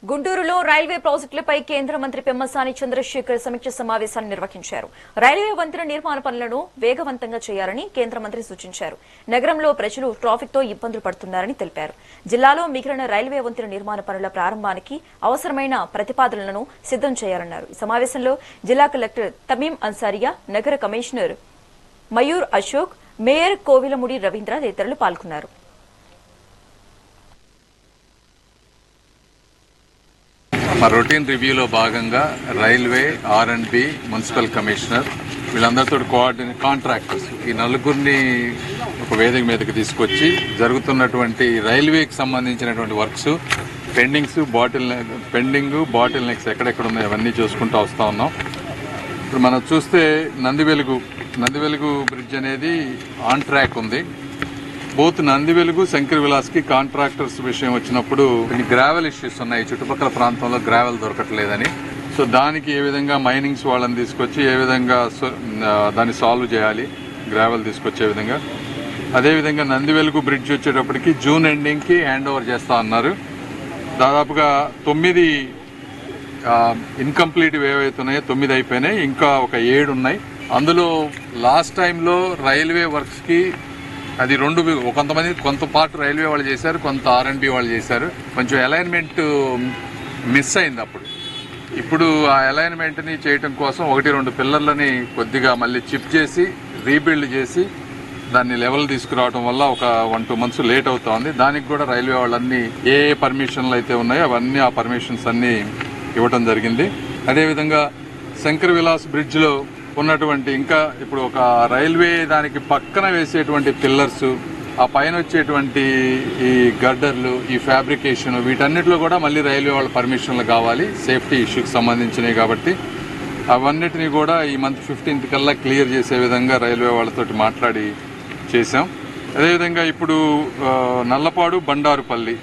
గుంటూరులో రైల్వే ప్రాజెక్టులపై కేంద్ర మంత్రి పెమ్మసాని చంద్రశేఖర్ సమీక్ష సమావేశాన్ని నిర్వహించారు. రైల్వే వంతెన నిర్మాణ పనులను వేగవంతంగా చేయాలని కేంద్ర మంత్రి సూచించారు. నగరంలో ప్రజలు ట్రాఫిక్ తో ఇబ్బందులు పడుతున్నారని తెలిపారు. జిల్లాలో మిగిలిన రైల్వే వంతెన నిర్మాణ పనుల ప్రారంభానికి అవసరమైన ప్రతిపాదనలను సిద్దం చేయాలన్నారు. ఈ సమావేశంలో జిల్లా కలెక్టర్ తమీం అన్సారియా, నగర కమిషనర్ మయూర్ అశోక్, మేయర్ కోవిలముడి రవీంద్ర తదితరులు పాల్గొన్నారు. మా రొటీన్ రివ్యూలో భాగంగా రైల్వే, R&B, మున్సిపల్ కమిషనర్ వీళ్ళందరితో కాంట్రాక్టర్స్ ఈ నలుగురిని ఒక వేదిక మీదకి తీసుకొచ్చి జరుగుతున్నటువంటి రైల్వేకి సంబంధించినటువంటి వర్క్స్, బాటిల్ నెక్స్ ఎక్కడెక్కడ ఉన్నాయో అవన్నీ చూసుకుంటూ వస్తూ ఉన్నాం. ఇప్పుడు మనం చూస్తే నందివెలుగు బ్రిడ్జ్ అనేది ఆన్ ట్రాక్ ఉంది. బోత్ నందివెలుగు, శంకర్ విలాస్కి కాంట్రాక్టర్స్ విషయం వచ్చినప్పుడు కొన్ని గ్రావెల్ ఇష్యూస్ ఉన్నాయి. చుట్టుపక్కల ప్రాంతంలో గ్రావెల్ దొరకట్లేదని, సో దానికి ఏ విధంగా మైనింగ్స్ వాళ్ళని తీసుకొచ్చి ఏ విధంగా దాన్ని సాల్వ్ చేయాలి, గ్రావెల్ తీసుకొచ్చే విధంగా. అదేవిధంగా నందివెలుగు బ్రిడ్జ్ వచ్చేటప్పటికి జూన్ ఎండింగ్కి హ్యాండ్ ఓవర్ చేస్తా అన్నారు. దాదాపుగా 9 ఇన్కంప్లీట్ ఏవైతున్నాయో 9 అయిపోయినాయి, ఇంకా ఒక 7 ఉన్నాయి. అందులో లాస్ట్ టైంలో రైల్వే వర్క్స్కి అది కొంత పార్ట్ రైల్వే వాళ్ళు చేశారు, కొంత R&B వాళ్ళు చేశారు. కొంచెం అలైన్మెంట్ మిస్ అయింది. ఇప్పుడు ఆ అలైన్మెంట్ని చేయటం కోసం 1-2 పిల్లర్లని కొద్దిగా మళ్ళీ చిప్ చేసి రీబిల్డ్ చేసి దాన్ని లెవెల్ తీసుకురావడం వల్ల ఒక 1-2 మంత్స్ లేట్ అవుతా ఉంది. దానికి కూడా రైల్వే వాళ్ళన్నీ ఏ పర్మిషన్లు అయితే ఉన్నాయో అవన్నీ ఆ పర్మిషన్స్ అన్నీ ఇవ్వటం జరిగింది. అదేవిధంగా శంకర్ విలాస్ బ్రిడ్జ్లో ఉన్నటువంటి ఇంకా ఇప్పుడు ఒక రైల్వే దానికి పక్కన వేసేటువంటి పిల్లర్స్, ఆ పైన వచ్చేటువంటి ఈ గడ్డర్లు, ఈ ఫ్యాబ్రికేషన్, వీటన్నిటిలో కూడా మళ్ళీ రైల్వే వాళ్ళ పర్మిషన్లు కావాలి, సేఫ్టీ ఇష్యూకి సంబంధించినవి. కాబట్టి అవన్నిటినీ కూడా ఈ మంత్ 15th కల్లా క్లియర్ చేసే విధంగా రైల్వే వాళ్ళతోటి మాట్లాడి చేశాం. అదేవిధంగా ఇప్పుడు నల్లపాడు, బండారుపల్లి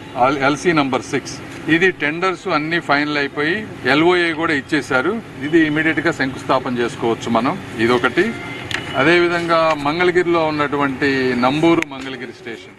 LC నంబర్ 6 ఇది టెండర్స్ అన్ని ఫైనల్ అయిపోయి LOA కూడా ఇచ్చేశారు. ఇది ఇమీడియట్ గా శంకుస్థాపన చేసుకోవచ్చు మనం, ఇదొకటి. అదేవిధంగా మంగళగిరిలో ఉన్నటువంటి నంబూరు మంగళగిరి స్టేషన్